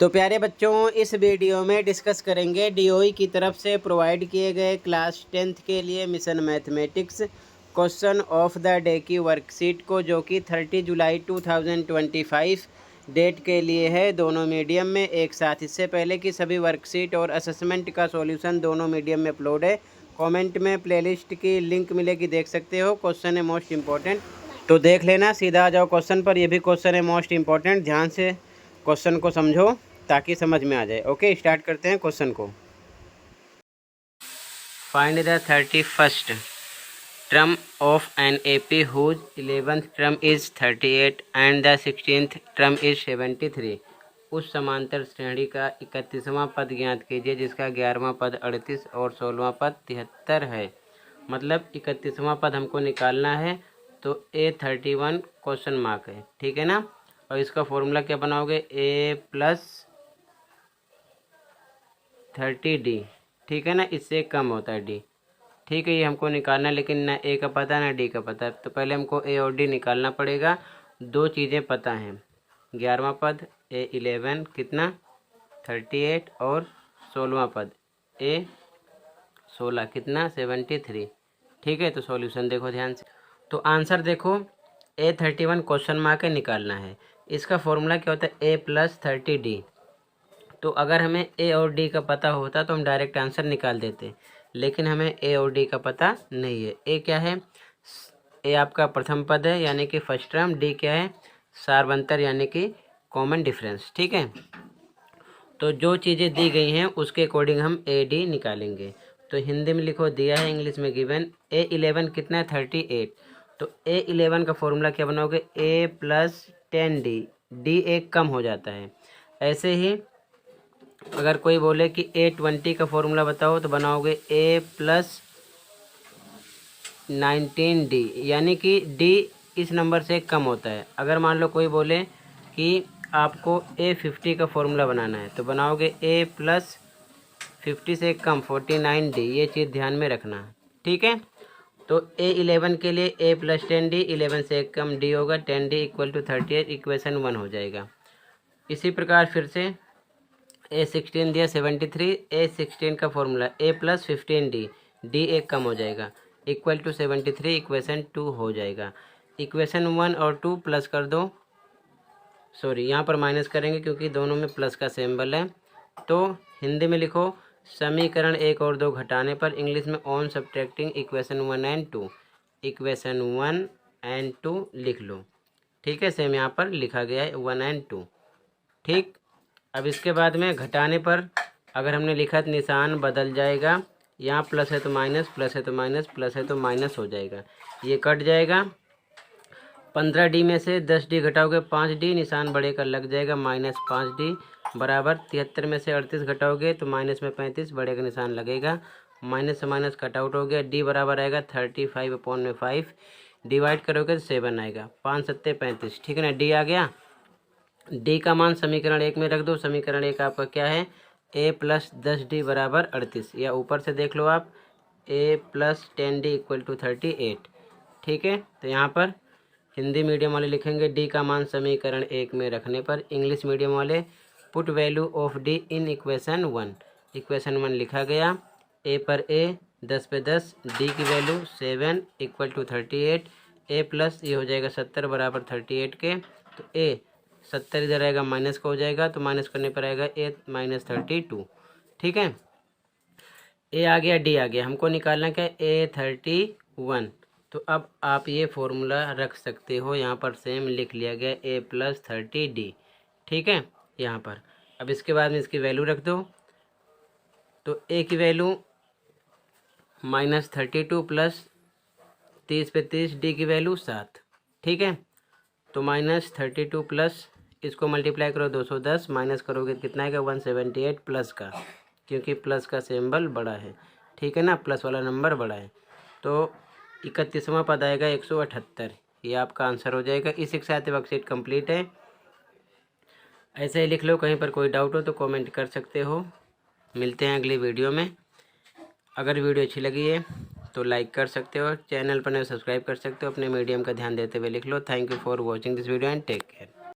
तो प्यारे बच्चों, इस वीडियो में डिस्कस करेंगे डीओई की तरफ से प्रोवाइड किए गए क्लास 10th के लिए mission mathematics question of the day की वर्कशीट को, जो कि 30 जुलाई 2025 डेट के लिए है, दोनों मीडियम में एक साथ। इससे पहले कि सभी वर्कशीट और असेसमेंट का सॉल्यूशन दोनों मीडियम में अपलोड है। कमेंट में प्लेलिस्ट की लिंक मिलेगी, देख सकते हो। क्वेश्चन है मोस्ट इम्पॉर्टेंट, तो देख लेना। सीधा आ जाओ क्वेश्चन पर। यह भी क्वेश्चन है मोस्ट इम्पॉर्टेंट, ध्यान से क्वेश्चन को समझो ताकि समझ में आ जाए। ओके, स्टार्ट करते हैं क्वेश्चन को। Find the 31st term of an AP whose 11th term is 38 and the 16th term is 73। उस समांतर श्रेणी का 31वां पद ज्ञात कीजिए जिसका 11वां पद 38 और 16वां पद 73 है। मतलब 31वां पद हमको निकालना है, तो A31 क्वेश्चन मार्क है, ठीक है ना। और इसका फॉर्मूला क्या बनाओगे, A+30D, ठीक है ना। इससे कम होता है D, ठीक है। ये हमको निकालना है, लेकिन ना A का पता ना D का पता है, तो पहले हमको A और D निकालना पड़ेगा। दो चीज़ें पता हैं, 11वां पद A11 कितना 38 और 16वां पद A16 कितना 73, ठीक है। तो सॉल्यूशन देखो ध्यान से। तो आंसर देखो, A31 क्वेश्चन मार्क निकालना है। इसका फॉर्मूला क्या होता है, A+30D। तो अगर हमें A और D का पता होता तो हम डायरेक्ट आंसर निकाल देते, लेकिन हमें A और D का पता नहीं है। A क्या है, A आपका प्रथम पद है यानी कि फर्स्ट टर्म। D क्या है, सार्वंतर यानी कि कॉमन डिफरेंस, ठीक है। तो जो चीज़ें दी गई हैं उसके अकॉर्डिंग हम AD निकालेंगे। तो हिंदी में लिखो दिया है, इंग्लिश में गिवन। A11 कितना है 38, तो A11 का फॉर्मूला क्या बनाओगे, A+10D। D एक कम हो जाता है। ऐसे ही अगर कोई बोले कि A20 का फॉर्मूला बताओ, तो बनाओगे A+19D, यानी कि D इस नंबर से कम होता है। अगर मान लो कोई बोले कि आपको A50 का फॉर्मूला बनाना है, तो बनाओगे A+50 से कम 49D। ये चीज़ ध्यान में रखना, ठीक है। तो A11 के लिए A+10D, 11 से कम D होगा, 10D = 38, इक्वेशन 1 हो जाएगा। इसी प्रकार फिर से A16 दिया 73, A16 का फॉर्मूला A+15D, D एक कम हो जाएगा, = 73, इक्वेशन 2 हो जाएगा। इक्वेशन 1 और 2 प्लस कर दो, सॉरी यहाँ पर माइनस करेंगे क्योंकि दोनों में प्लस का सिंबल है। तो हिंदी में लिखो समीकरण 1 और 2 घटाने पर, इंग्लिश में on subtracting equation 1 and 2। Equation 1 and 2 लिख लो, ठीक है। सेम यहाँ पर लिखा गया है 1 एंड 2, ठीक। अब इसके बाद में घटाने पर अगर हमने लिखा तो निशान बदल जाएगा। यहाँ प्लस है तो माइनस, प्लस है तो माइनस, प्लस है तो माइनस हो जाएगा, ये कट जाएगा। 15D में से 10D घटाओगे 5D, निशान बड़े का लग जाएगा, -5D बराबर 73 में से 38 घटाओगे तो माइनस में 35, बड़े का निशान लगेगा, माइनस से माइनस कट आउट हो गया। D बराबर आएगा 35/5, डिवाइड करोगे तो 7 आएगा, 5 7 35, ठीक है ना। D आ गया। D का मान समीकरण 1 में रख दो। समीकरण 1 आपका क्या है, A+10D बराबर 38, या ऊपर से देख लो आप, A+10D = 38, ठीक है। तो यहाँ पर हिंदी मीडियम वाले लिखेंगे D का मान समीकरण 1 में रखने पर, इंग्लिश मीडियम वाले put value of D in equation 1। Equation 1 लिखा गया, A पर A 10 पे 10, D की वैल्यू 7 = 38, A प्लस ये हो जाएगा 70 बराबर 38 के। तो A 70 इधर आएगा, माइनस का हो जाएगा, तो माइनस करने पर आएगा A-32, ठीक है। A आ गया, D आ गया, हमको निकालना क्या है, A31। तो अब आप ये फॉर्मूला रख सकते हो, यहाँ पर सेम लिख लिया गया A+30D, ठीक है यहाँ पर। अब इसके बाद में इसकी वैल्यू रख दो, तो A की वैल्यू -32 प्लस 30 पे 30, D की वैल्यू 7, ठीक है। तो -32 प्लस इसको मल्टीप्लाई करो 210, माइनस करोगे कितना आएगा 178 प्लस का, क्योंकि प्लस का सिंबल बड़ा है, ठीक है ना, प्लस वाला नंबर बड़ा है। तो 31वां पद आएगा 178, ये आपका आंसर हो जाएगा। इसी के साथ वर्कशीट कंप्लीट है। ऐसे ही लिख लो, कहीं पर कोई डाउट हो तो कमेंट कर सकते हो। मिलते हैं अगली वीडियो में। अगर वीडियो अच्छी लगी है तो लाइक कर सकते हो, चैनल पर नए सब्सक्राइब कर सकते हो। अपने मीडियम का ध्यान देते हुए लिख लो। Thank you for watching this video and take care.